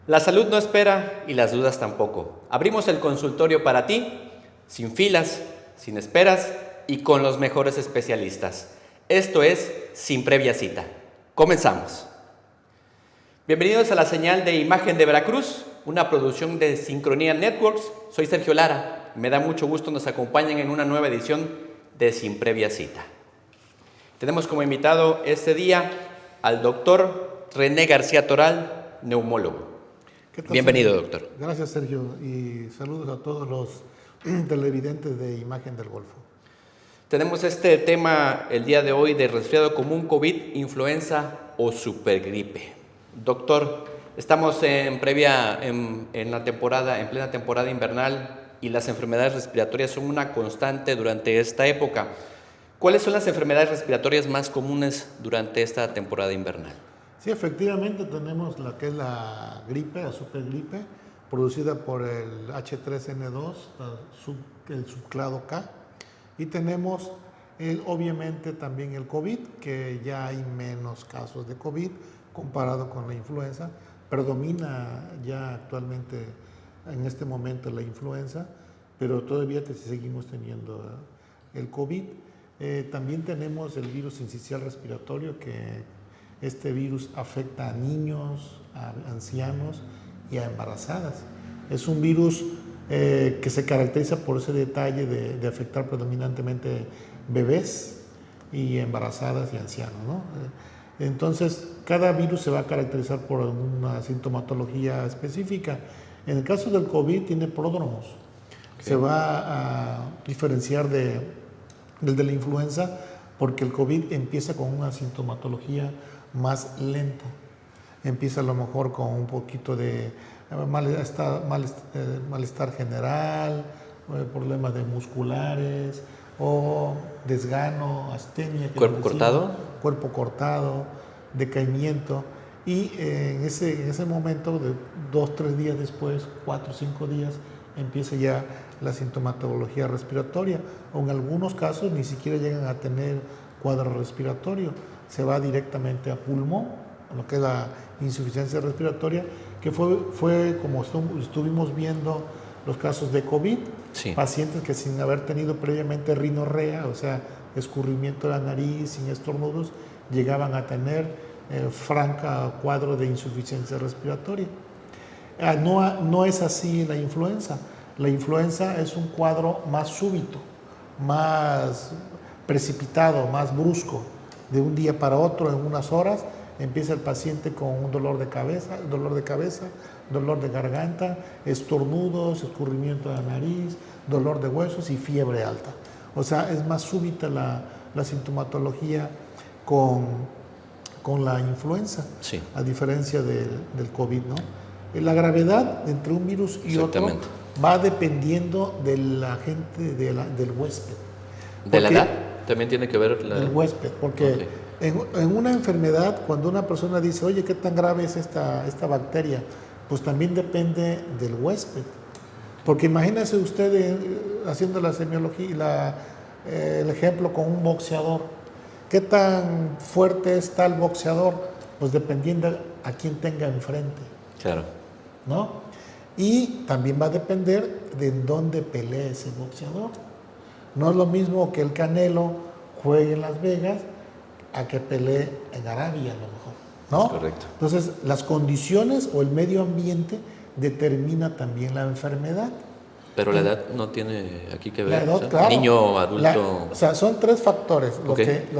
La salud no espera y las dudas tampoco. Abrimos el consultorio para ti, sin filas, sin esperas y con los mejores especialistas. Esto es Sin Previa Cita. Comenzamos. Bienvenidos a la señal de imagen de Veracruz, una producción de Sincronía Networks. Soy Sergio Lara. Me da mucho gusto nos acompañen en una nueva edición de Sin Previa Cita. Tenemos como invitado este día al doctor René García Toral, neumólogo. Bienvenido, Sergio? doctor. Gracias, Sergio, y saludos a todos los televidentes de Imagen del Golfo. Tenemos este tema el día de hoy de resfriado común, COVID, influenza o supergripe. Doctor, estamos en plena temporada invernal y las enfermedades respiratorias son una constante durante esta época. ¿Cuáles son las enfermedades respiratorias más comunes durante esta temporada invernal? Sí, efectivamente tenemos la que es la gripe, la supergripe, producida por el H3N2, el subclado K, y tenemos obviamente también el COVID, que ya hay menos casos de COVID comparado con la influenza. Predomina ya actualmente en este momento la influenza, pero todavía seguimos teniendo el COVID. También tenemos el virus sincicial respiratorio, que este virus afecta a niños, a ancianos y a embarazadas. Es un virus que se caracteriza por ese detalle de afectar predominantemente bebés y embarazadas y ancianos, ¿no? Entonces, cada virus se va a caracterizar por una sintomatología específica. En el caso del COVID tiene pródromos. Okay. Se va a diferenciar del de la influenza porque el COVID empieza con una sintomatología más lenta. Empieza a lo mejor con un poquito de malestar general, problemas de musculares o desgano, astenia. ¿Cuerpo cortado? Cuerpo cortado, decaimiento. Y en ese momento, de 2-3 días después, 4-5 días, empieza ya la sintomatología respiratoria. O en algunos casos ni siquiera llegan a tener cuadro respiratorio. Se va directamente a pulmón, lo que es la insuficiencia respiratoria, que fue como estuvimos viendo los casos de COVID, sí. Pacientes que sin haber tenido previamente rinorrea, o sea, escurrimiento de la nariz, sin estornudos, llegaban a tener franca cuadro de insuficiencia respiratoria. No es así la influenza. La influenza es un cuadro más súbito, más precipitado, más brusco. De un día para otro, en unas horas, empieza el paciente con un dolor de cabeza, dolor de garganta, estornudos, escurrimiento de la nariz, dolor de huesos y fiebre alta. O sea, es más súbita la sintomatología con la influenza, sí. A diferencia del COVID, ¿no? La gravedad entre un virus y otro va dependiendo del agente, del huésped. ¿De la edad? También tiene que ver el huésped, porque en una enfermedad, cuando una persona dice, oye, ¿qué tan grave es esta bacteria? Pues también depende del huésped. Porque imagínese usted haciendo la semiología, el ejemplo con un boxeador. ¿Qué tan fuerte es tal boxeador? Pues dependiendo a quién tenga enfrente. Claro. ¿No? Y también va a depender de dónde pelee ese boxeador. No es lo mismo que el Canelo juegue en Las Vegas a que pelee en Arabia, a lo mejor, ¿no? Es correcto. Entonces, las condiciones o el medio ambiente determina también la enfermedad. Pero la edad no tiene aquí que ver. La edad, claro. Niño, adulto. O sea, son 3 factores lo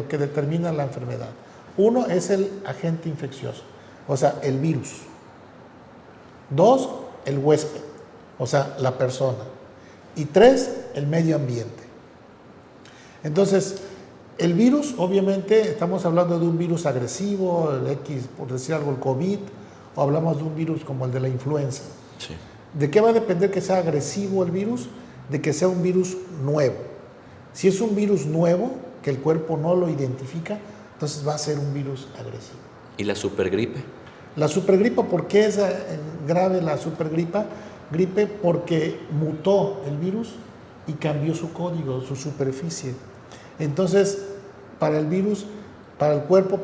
que determina la enfermedad. Uno es el agente infeccioso, o sea, el virus. 2, el huésped, o sea, la persona. Y 3, el medio ambiente. Entonces, el virus, obviamente, estamos hablando de un virus agresivo, el X, por decir algo, el COVID, o hablamos de un virus como el de la influenza. Sí. ¿De qué va a depender que sea agresivo el virus? De que sea un virus nuevo. Si es un virus nuevo, que el cuerpo no lo identifica, entonces va a ser un virus agresivo. ¿Y la supergripe? La supergripe, ¿por qué es grave la supergripe? Gripe porque mutó el virus y cambió su código, su superficie. Entonces, para el cuerpo,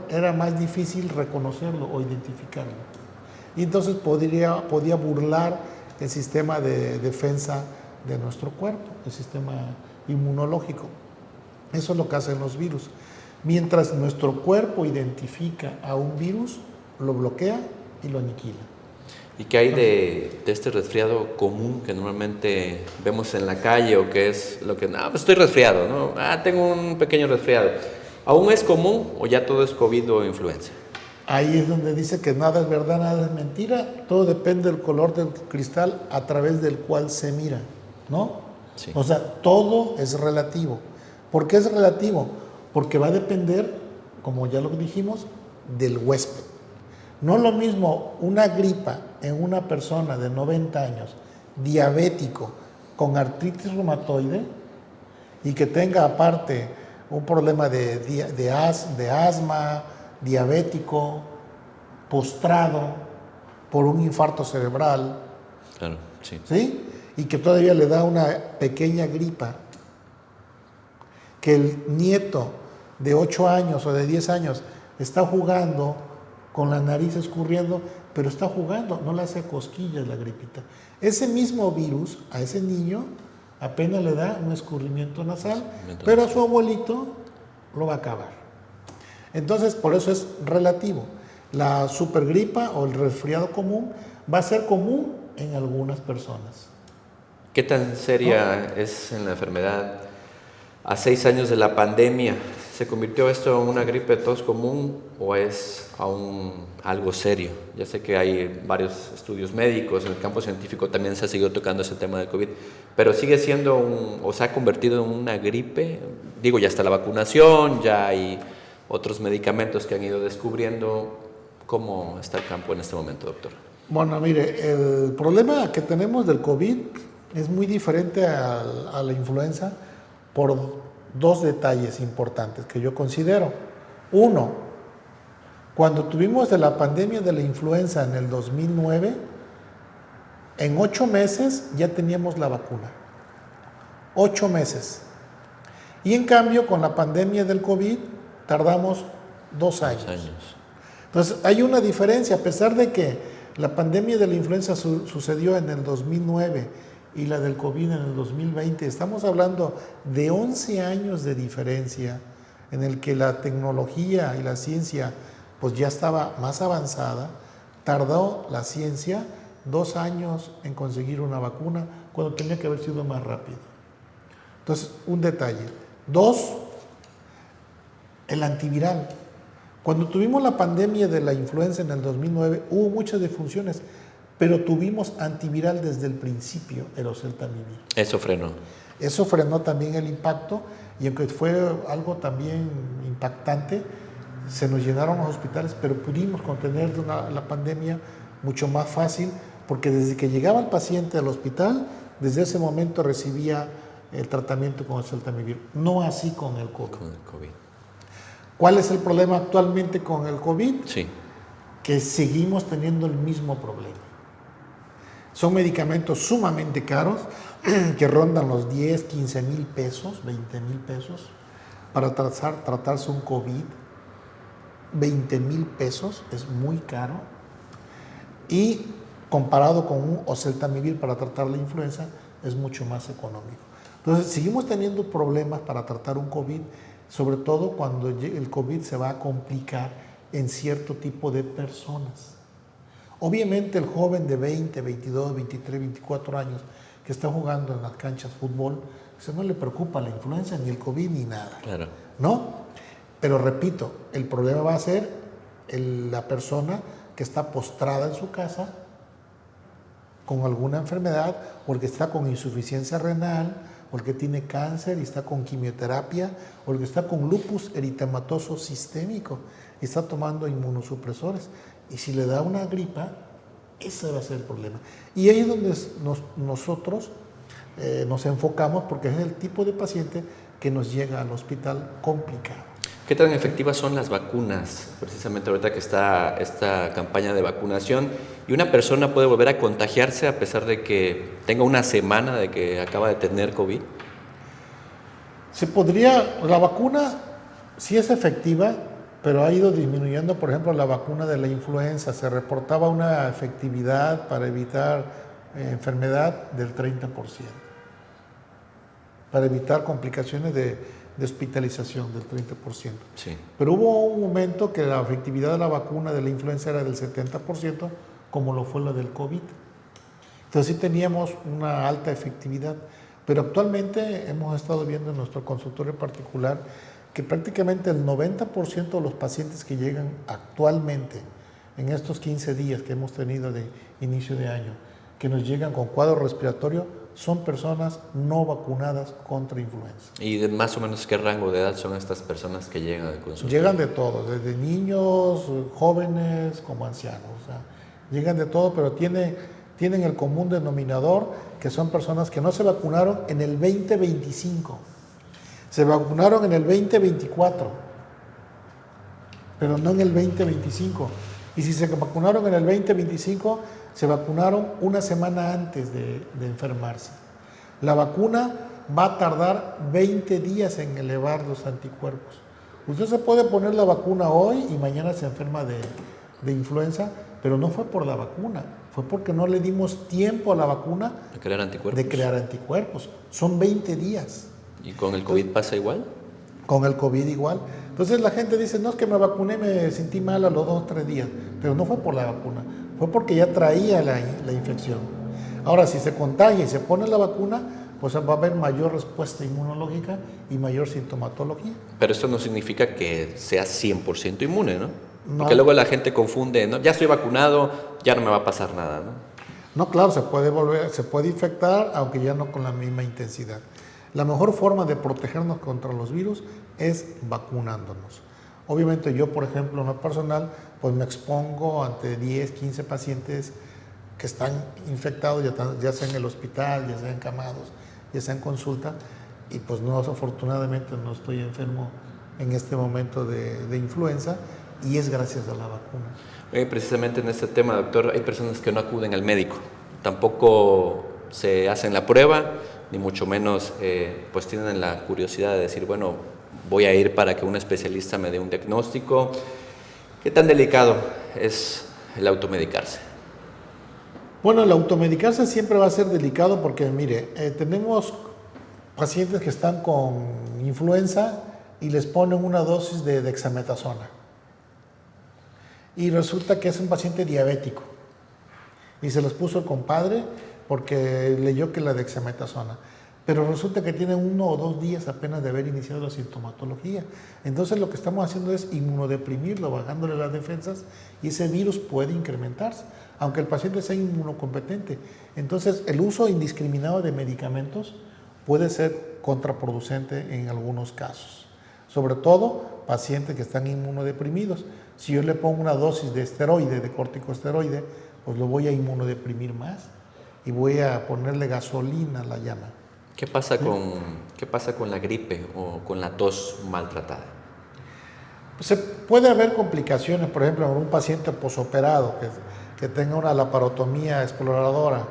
era más difícil reconocerlo o identificarlo. y entonces podía burlar el sistema de defensa de nuestro cuerpo, el sistema inmunológico. Eso es lo que hacen los virus. Mientras nuestro cuerpo identifica a un virus, lo bloquea y lo aniquila. ¿Y qué hay de este resfriado común que normalmente vemos en la calle o que es lo que, pues estoy resfriado, ¿no? Tengo un pequeño resfriado. ¿Aún es común o ya todo es COVID o influenza? Ahí es donde dice que nada es verdad, nada es mentira. Todo depende del color del cristal a través del cual se mira, ¿no? Sí. O sea, todo es relativo. ¿Por qué es relativo? Porque va a depender, como ya lo dijimos, del huésped. No es lo mismo una gripa en una persona de 90 años, diabético, con artritis reumatoide, y que tenga aparte un problema de asma, diabético, postrado por un infarto cerebral, Claro, sí. ¿sí? Y que todavía le da una pequeña gripa, que el nieto de 8 años o de 10 años está jugando con la nariz escurriendo, pero está jugando, no le hace cosquillas la gripita. Ese mismo virus a ese niño apenas le da un escurrimiento nasal, pero a su abuelito lo va a acabar. Entonces, por eso es relativo. La supergripa o el resfriado común va a ser común en algunas personas. ¿Qué tan seria es en la enfermedad? A 6 años de la pandemia, ¿se convirtió esto en una gripe de tos común o es aún algo serio? Ya sé que hay varios estudios médicos, en el campo científico también se ha seguido tocando ese tema del COVID, pero sigue siendo o se ha convertido en una gripe. Digo, ya está la vacunación, ya hay otros medicamentos que han ido descubriendo. ¿Cómo está el campo en este momento, doctor? Bueno, mire, el problema que tenemos del COVID es muy diferente a la influenza por 2 detalles importantes que yo considero. Uno, cuando tuvimos de la pandemia de la influenza en el 2009, en 8 meses ya teníamos la vacuna. 8 meses. Y en cambio, con la pandemia del COVID, tardamos 2 años. 2 años. Entonces, hay una diferencia, a pesar de que la pandemia de la influenza sucedió en el 2009 y la del COVID en el 2020, estamos hablando de 11 años de diferencia en el que la tecnología y la ciencia pues ya estaba más avanzada. Tardó la ciencia 2 años en conseguir una vacuna cuando tenía que haber sido más rápido. Entonces, un detalle. 2, el antiviral. Cuando tuvimos la pandemia de la influenza en el 2009, hubo muchas defunciones, pero tuvimos antiviral desde el principio, el oseltamivir. Eso frenó. Eso frenó también el impacto, y aunque fue algo también impactante, se nos llenaron los hospitales, pero pudimos contener la pandemia mucho más fácil, porque desde que llegaba el paciente al hospital, desde ese momento recibía el tratamiento con oseltamivir. No así con el COVID. Con el COVID. ¿Cuál es el problema actualmente con el COVID? Sí. Que seguimos teniendo el mismo problema. Son medicamentos sumamente caros que rondan los 10, 15 mil pesos, 20 mil pesos para tratarse un COVID. 20 mil pesos es muy caro, y comparado con un oseltamivir para tratar la influenza es mucho más económico. Entonces seguimos teniendo problemas para tratar un COVID, sobre todo cuando el COVID se va a complicar en cierto tipo de personas. Obviamente el joven de 20, 22, 23, 24 años que está jugando en las canchas de fútbol, no le preocupa la influenza, ni el COVID, ni nada. Claro. ¿No? Pero repito, el problema va a ser la persona que está postrada en su casa con alguna enfermedad, o el que está con insuficiencia renal, o el que tiene cáncer y está con quimioterapia, o el que está con lupus eritematoso sistémico y está tomando inmunosupresores. Y si le da una gripa, ese va a ser el problema. Y ahí es donde nosotros nos enfocamos, porque es el tipo de paciente que nos llega al hospital complicado. ¿Qué tan efectivas son las vacunas? Precisamente ahorita que está esta campaña de vacunación, y una persona puede volver a contagiarse a pesar de que tenga una semana de que acaba de tener COVID. La vacuna sí es efectiva, pero ha ido disminuyendo, por ejemplo, la vacuna de la influenza. Se reportaba una efectividad para evitar enfermedad del 30%, para evitar complicaciones de hospitalización del 30%. Sí. Pero hubo un momento que la efectividad de la vacuna de la influenza era del 70%, como lo fue la del COVID. Entonces sí teníamos una alta efectividad, pero actualmente hemos estado viendo en nuestro consultorio particular que prácticamente el 90% de los pacientes que llegan actualmente en estos 15 días que hemos tenido de inicio de año, que nos llegan con cuadro respiratorio, son personas no vacunadas contra influenza. ¿Y de más o menos qué rango de edad son estas personas que llegan al consultorio? Llegan de todo, desde niños, jóvenes, como ancianos. O sea, llegan de todo, pero tienen el común denominador que son personas que no se vacunaron en el 2025. Se vacunaron en el 2024, pero no en el 2025. Y si se vacunaron en el 2025, se vacunaron una semana antes de enfermarse. La vacuna va a tardar 20 días en elevar los anticuerpos. Usted se puede poner la vacuna hoy y mañana se enferma de influenza, pero no fue por la vacuna, fue porque no le dimos tiempo a la vacuna ¿De crear anticuerpos? de crear anticuerpos. Son 20 días. ¿Y con el COVID pasa igual? Con el COVID igual. Entonces la gente dice, no, es que me vacuné, me sentí mal a los 2 o 3 días, pero no fue por la vacuna, fue porque ya traía la infección. Ahora, si se contagia y se pone la vacuna, pues va a haber mayor respuesta inmunológica y mayor sintomatología. Pero esto no significa que sea 100% inmune, ¿no? No. Porque luego la gente confunde, ¿no? Ya estoy vacunado, ya no me va a pasar nada, ¿no? No, claro, se puede infectar, aunque ya no con la misma intensidad. La mejor forma de protegernos contra los virus es vacunándonos. Obviamente yo, por ejemplo, en lo personal, pues me expongo ante 10, 15 pacientes que están infectados, ya sea en el hospital, ya sea encamados, ya sea en consulta, y pues no, afortunadamente no estoy enfermo en este momento de influenza, y es gracias a la vacuna. Precisamente en este tema, doctor, hay personas que no acuden al médico, tampoco se hacen la prueba, ni mucho menos pues tienen la curiosidad de decir, bueno, voy a ir para que un especialista me dé un diagnóstico. ¿Qué tan delicado es el automedicarse? Bueno, el automedicarse siempre va a ser delicado porque, mire, tenemos pacientes que están con influenza y les ponen una dosis de dexametasona. Y resulta que es un paciente diabético. Y se los puso el compadre porque leyó que la dexametasona. Pero resulta que tiene 1 o 2 días apenas de haber iniciado la sintomatología. Entonces lo que estamos haciendo es inmunodeprimirlo, bajándole las defensas, y ese virus puede incrementarse, aunque el paciente sea inmunocompetente. Entonces el uso indiscriminado de medicamentos puede ser contraproducente en algunos casos. Sobre todo pacientes que están inmunodeprimidos. Si yo le pongo una dosis de esteroide, de corticosteroide, pues lo voy a inmunodeprimir más y voy a ponerle gasolina a la llama. ¿Qué pasa con la gripe o con la tos maltratada? Pues puede haber complicaciones, por ejemplo, en un paciente posoperado que tenga una laparotomía exploradora,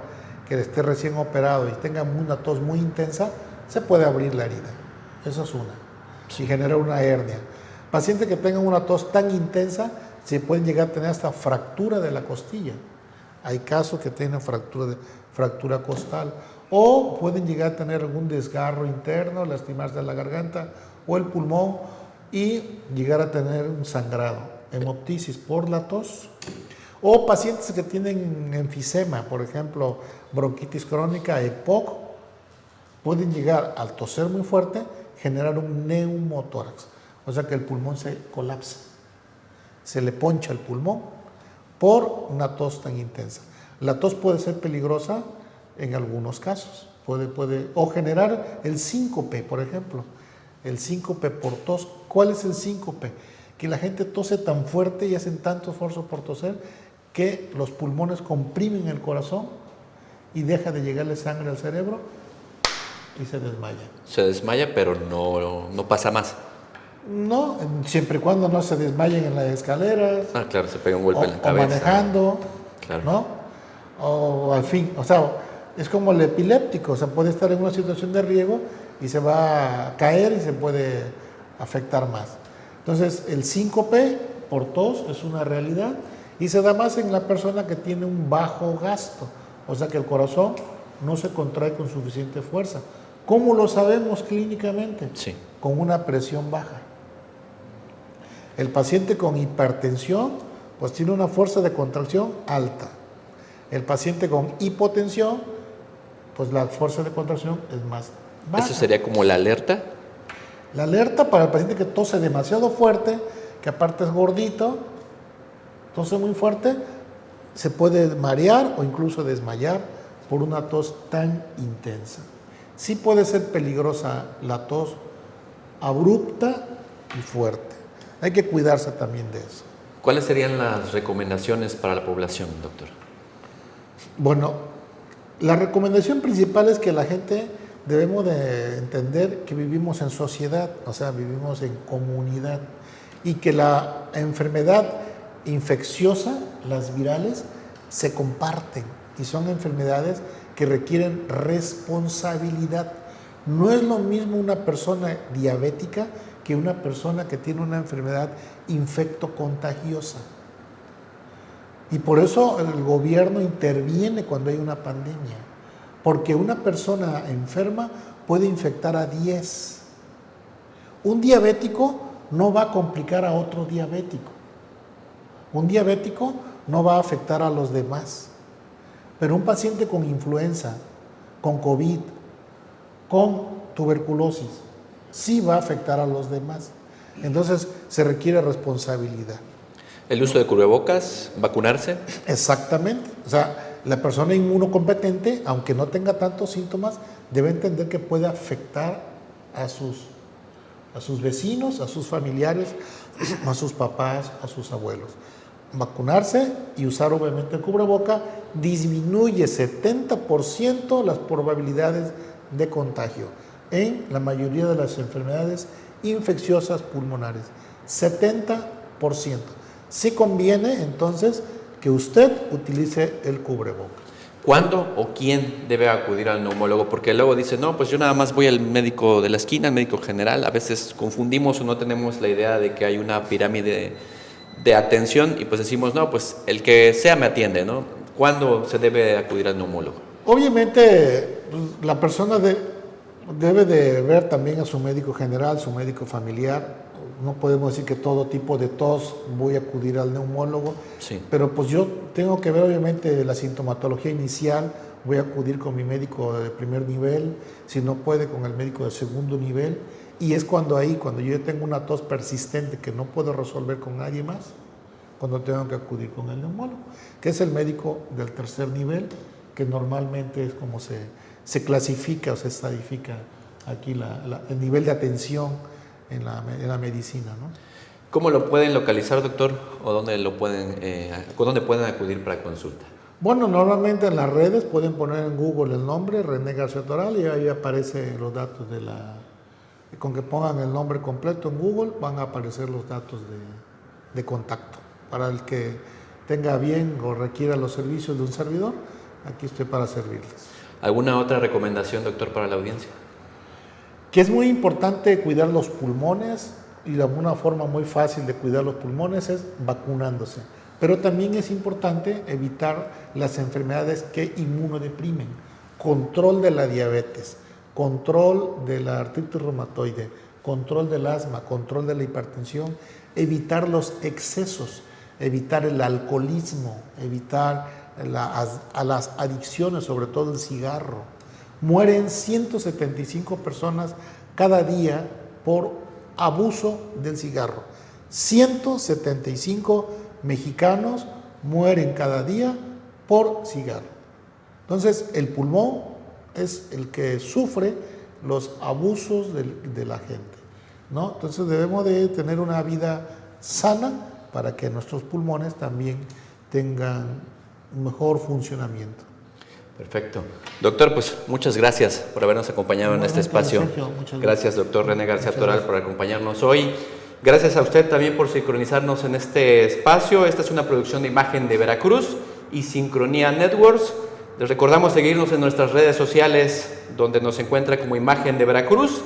que esté recién operado y tenga una tos muy intensa, se puede abrir la herida. Eso es una. Si genera una hernia. Pacientes que tengan una tos tan intensa, se pueden llegar a tener hasta fractura de la costilla. Hay casos que tienen fractura costal. O pueden llegar a tener algún desgarro interno, lastimarse la garganta o el pulmón y llegar a tener un sangrado, hemoptisis por la tos. O pacientes que tienen enfisema, por ejemplo, bronquitis crónica, EPOC, pueden llegar al toser muy fuerte, generar un neumotórax, o sea que el pulmón se colapsa, se le poncha el pulmón por una tos tan intensa. La tos puede ser peligrosa en algunos casos, o generar el síncope, por ejemplo, el síncope por tos. ¿Cuál es el síncope? Que la gente tose tan fuerte y hacen tanto esfuerzo por toser que los pulmones comprimen el corazón y deja de llegarle sangre al cerebro y se desmaya. Se desmaya, pero no pasa más. No, siempre y cuando no se desmayen en las escaleras. Ah, claro, se pega un golpe en la cabeza. O manejando, claro. ¿no? O al fin, o sea, es como el epiléptico, o sea, puede estar en una situación de riesgo y se va a caer y se puede afectar más. Entonces, el síncope por tos es una realidad y se da más en la persona que tiene un bajo gasto, o sea que el corazón no se contrae con suficiente fuerza. ¿Cómo lo sabemos clínicamente? Sí. Con una presión baja. El paciente con hipertensión, pues tiene una fuerza de contracción alta. El paciente con hipotensión, pues la fuerza de contracción es más baja. ¿Eso sería como la alerta? La alerta para el paciente que tose demasiado fuerte, que aparte es gordito, tose muy fuerte, se puede marear o incluso desmayar por una tos tan intensa. Sí puede ser peligrosa la tos abrupta y fuerte. Hay que cuidarse también de eso. ¿Cuáles serían las recomendaciones para la población, doctor? Bueno, la recomendación principal es que la gente debemos de entender que vivimos en sociedad, o sea, vivimos en comunidad y que la enfermedad infecciosa, las virales, se comparten y son enfermedades que requieren responsabilidad. No es lo mismo una persona diabética que una persona que tiene una enfermedad infectocontagiosa. Y por eso el gobierno interviene cuando hay una pandemia, porque una persona enferma puede infectar a 10. Un diabético no va a complicar a otro diabético. Un diabético no va a afectar a los demás. Pero un paciente con influenza, con COVID, con tuberculosis, sí va a afectar a los demás. Entonces se requiere responsabilidad. ¿El uso de cubrebocas? ¿Vacunarse? Exactamente. O sea, la persona inmunocompetente, aunque no tenga tantos síntomas, debe entender que puede afectar a sus vecinos, a sus familiares, a sus papás, a sus abuelos. Vacunarse y usar obviamente el cubreboca disminuye 70% las probabilidades de contagio en la mayoría de las enfermedades infecciosas pulmonares. 70%. Sí conviene entonces que usted utilice el cubreboca. ¿Cuándo o quién debe acudir al neumólogo? Porque luego dice, no, pues yo nada más voy al médico de la esquina, al médico general. A veces confundimos o no tenemos la idea de que hay una pirámide de atención y pues decimos, no, pues el que sea me atiende, ¿no? ¿Cuándo se debe acudir al neumólogo? Obviamente, pues, la persona debe de ver también a su médico general, su médico familiar. No podemos decir que todo tipo de tos voy a acudir al neumólogo, Sí. pero pues yo tengo que ver obviamente la sintomatología inicial, voy a acudir con mi médico de primer nivel, si no puede con el médico de segundo nivel, y es cuando yo tengo una tos persistente que no puedo resolver con nadie más, cuando tengo que acudir con el neumólogo, que es el médico del tercer nivel, que normalmente es como se clasifica o se estadifica aquí el nivel de atención en la medicina, ¿no? ¿Cómo lo pueden localizar, doctor? ¿O dónde pueden acudir para consulta? Bueno, normalmente en las redes pueden poner en Google el nombre, René García Toral, y ahí aparecen los datos con que pongan el nombre completo en Google, van a aparecer los datos de contacto. Para el que tenga bien o requiera los servicios de un servidor, aquí estoy para servirles. ¿Alguna otra recomendación, doctor, para la audiencia? Que es muy importante cuidar los pulmones y de una forma muy fácil de cuidar los pulmones es vacunándose. Pero también es importante evitar las enfermedades que inmunodeprimen, control de la diabetes, control de la artritis reumatoide, control del asma, control de la hipertensión, evitar los excesos, evitar el alcoholismo, evitar a las adicciones, sobre todo el cigarro. Mueren 175 personas cada día por abuso del cigarro. 175 mexicanos mueren cada día por cigarro. Entonces, el pulmón es el que sufre los abusos de la gente, ¿no? Entonces, debemos de tener una vida sana para que nuestros pulmones también tengan un mejor funcionamiento. Perfecto. Doctor, pues muchas gracias por habernos acompañado en este espacio. Sergio, muchas Gracias, doctor René García Muchas Toral, gracias. por acompañarnos hoy. Gracias a usted también por sincronizarnos en este espacio. Esta es una producción de Imagen de Veracruz y Sincronía Networks. Les recordamos seguirnos en nuestras redes sociales, donde nos encuentra como Imagen de Veracruz.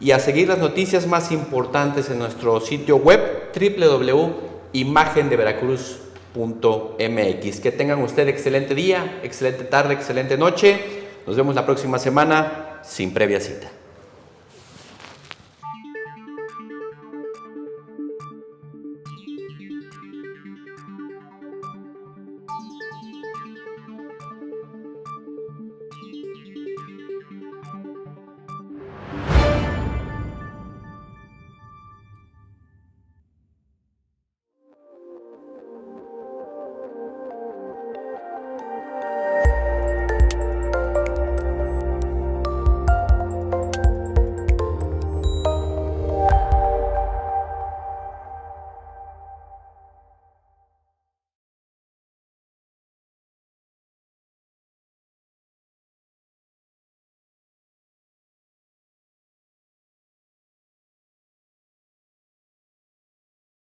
y a seguir las noticias más importantes en nuestro sitio web www.imagendeveracruz.mx. Que tengan usted excelente día, excelente tarde, excelente noche. Nos vemos la próxima semana sin previa cita.